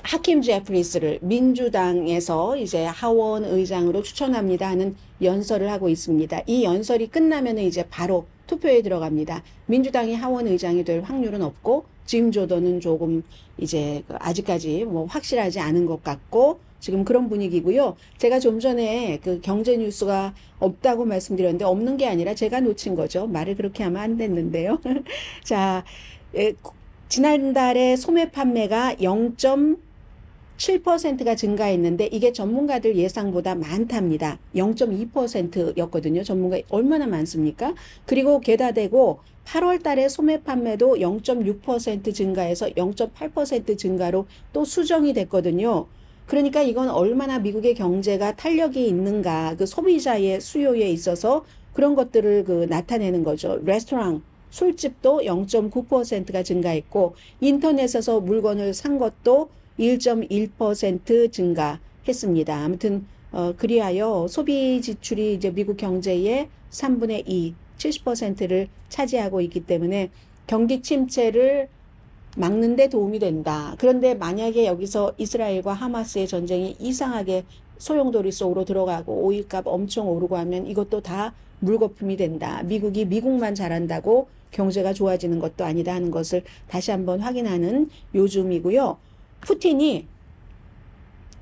B: 하킴 제프리스를 민주당에서 이제 하원 의장으로 추천합니다 하는 연설을 하고 있습니다. 이 연설이 끝나면 이제 바로 투표에 들어갑니다. 민주당이 하원 의장이 될 확률은 없고 짐 조던은 조금 이제 아직까지 뭐 확실하지 않은 것 같고 지금 그런 분위기고요. 제가 좀 전에 그 경제 뉴스가 없다고 말씀드렸는데 없는 게 아니라 제가 놓친 거죠. 말을 그렇게 하면 안 됐는데요. 자, 지난달에 소매 판매가 7%가 증가했는데 이게 전문가들 예상보다 많답니다. 0.2%였거든요. 전문가 얼마나 많습니까? 그리고 게다 대고 8월 달에 소매 판매도 0.6% 증가해서 0.8% 증가로 또 수정이 됐거든요. 그러니까 이건 얼마나 미국의 경제가 탄력이 있는가, 그 소비자의 수요에 있어서 그런 것들을 나타내는 거죠. 레스토랑, 술집도 0.9%가 증가했고 인터넷에서 물건을 산 것도 1.1% 증가했습니다. 아무튼 그리하여 소비 지출이 이제 미국 경제의 3분의 2, 70%를 차지하고 있기 때문에 경기 침체를 막는 데 도움이 된다. 그런데 만약에 여기서 이스라엘과 하마스의 전쟁이 이상하게 소용돌이 속으로 들어가고 오일값 엄청 오르고 하면 이것도 다 물거품이 된다. 미국이 미국만 잘한다고 경제가 좋아지는 것도 아니다 하는 것을 다시 한번 확인하는 요즘이고요. 푸틴이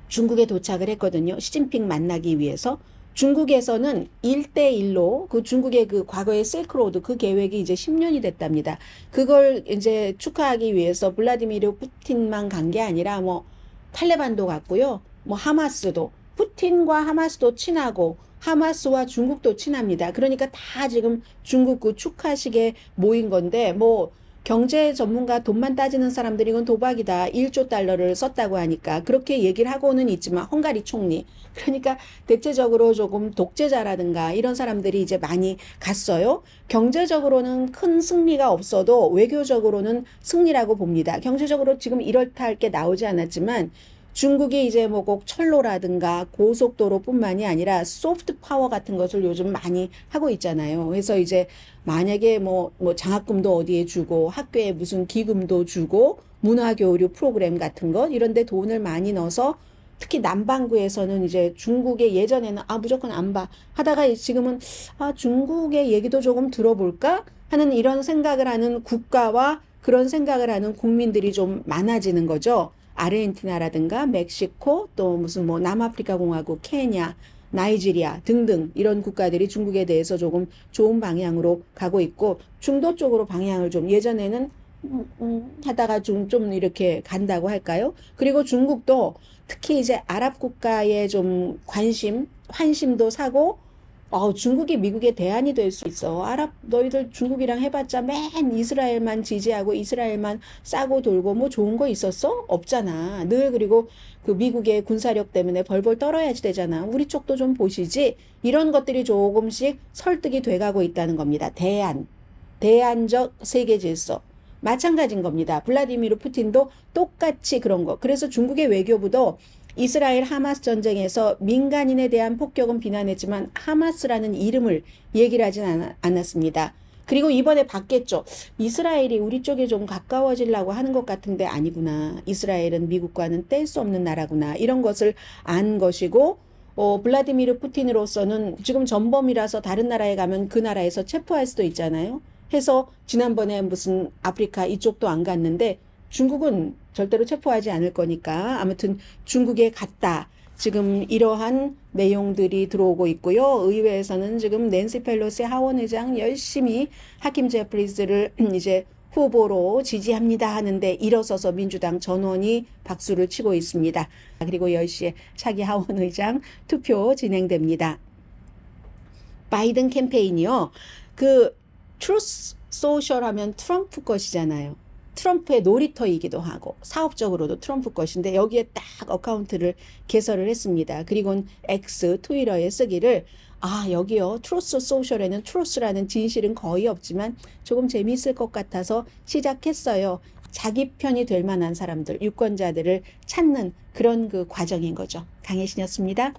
B: 중국에 도착을 했거든요. 시진핑 만나기 위해서. 중국에서는 1대1로 그 중국의 그 과거의 실크로드 그 계획이 이제 10년이 됐답니다. 그걸 이제 축하하기 위해서 블라디미르 푸틴만 간 게 아니라 뭐 탈레반도 갔고요. 뭐 하마스도 푸틴과 하마스도 친하고 하마스와 중국도 친합니다. 그러니까 다 지금 중국 그 축하식에 모인 건데 뭐 경제 전문가 돈만 따지는 사람들이 이건 도박이다. 1조 달러를 썼다고 하니까 그렇게 얘기를 하고는 있지만 헝가리 총리 그러니까 대체적으로 조금 독재자라든가 이런 사람들이 이제 많이 갔어요. 경제적으로는 큰 승리가 없어도 외교적으로는 승리라고 봅니다. 경제적으로 지금 이렇다 할 게 나오지 않았지만 중국이 이제 뭐 꼭 철로라든가 고속도로뿐만이 아니라 소프트 파워 같은 것을 요즘 많이 하고 있잖아요. 그래서 이제 만약에 뭐 장학금도 어디에 주고 학교에 무슨 기금도 주고 문화교류 프로그램 같은 것 이런 데 돈을 많이 넣어서 특히 남반구에서는 이제 중국의 예전에는 무조건 안 봐 하다가 지금은 중국의 얘기도 조금 들어볼까 하는 이런 생각을 하는 국가와 그런 생각을 하는 국민들이 좀 많아지는 거죠. 아르헨티나라든가 멕시코 또 무슨 뭐 남아프리카 공화국, 케냐, 나이지리아 등등 이런 국가들이 중국에 대해서 조금 좋은 방향으로 가고 있고 중도 쪽으로 방향을 좀 예전에는 하다가 좀 이렇게 간다고 할까요? 그리고 중국도 특히 이제 아랍 국가에 좀 환심도 사고 중국이 미국의 대안이 될 수 있어. 너희들 중국이랑 해봤자 맨 이스라엘만 지지하고 이스라엘만 싸고 돌고 뭐 좋은 거 있었어? 없잖아. 늘 그리고 그 미국의 군사력 때문에 벌벌 떨어야지 되잖아. 우리 쪽도 좀 보시지. 이런 것들이 조금씩 설득이 돼가고 있다는 겁니다. 대안적 세계 질서. 마찬가지인 겁니다. 블라디미르 푸틴도 똑같이 그런 거. 그래서 중국의 외교부도 이스라엘 하마스 전쟁에서 민간인에 대한 폭격은 비난했지만 하마스라는 이름을 얘기를 하진 않았습니다. 그리고 이번에 바뀌었죠. 이스라엘이 우리 쪽에 좀 가까워지려고 하는 것 같은데 아니구나. 이스라엘은 미국과는 뗄 수 없는 나라구나. 이런 것을 안 것이고 블라디미르 푸틴으로서는 지금 전범이라서 다른 나라에 가면 그 나라에서 체포할 수도 있잖아요. 해서 지난번에 무슨 아프리카 이쪽도 안 갔는데 중국은 절대로 체포하지 않을 거니까 아무튼 중국에 갔다. 지금 이러한 내용들이 들어오고 있고요. 의회에서는 지금 낸시 펠로시 하원의장 열심히 하킴 제프리스를 이제 후보로 지지합니다 하는데 일어서서 민주당 전원이 박수를 치고 있습니다. 그리고 10시에 차기 하원의장 투표 진행됩니다. 바이든 캠페인이요. 그 트루스 소셜 하면 트럼프 것이잖아요. 트럼프의 놀이터이기도 하고 사업적으로도 트럼프 것인데 여기에 딱 어카운트를 개설을 했습니다. 그리고는 X 트위터에 쓰기를 여기요 트루스 소셜에는 트루스라는 진실은 거의 없지만 조금 재미있을 것 같아서 시작했어요. 자기 편이 될 만한 사람들 유권자들을 찾는 그런 그 과정인 거죠. 강혜신이었습니다.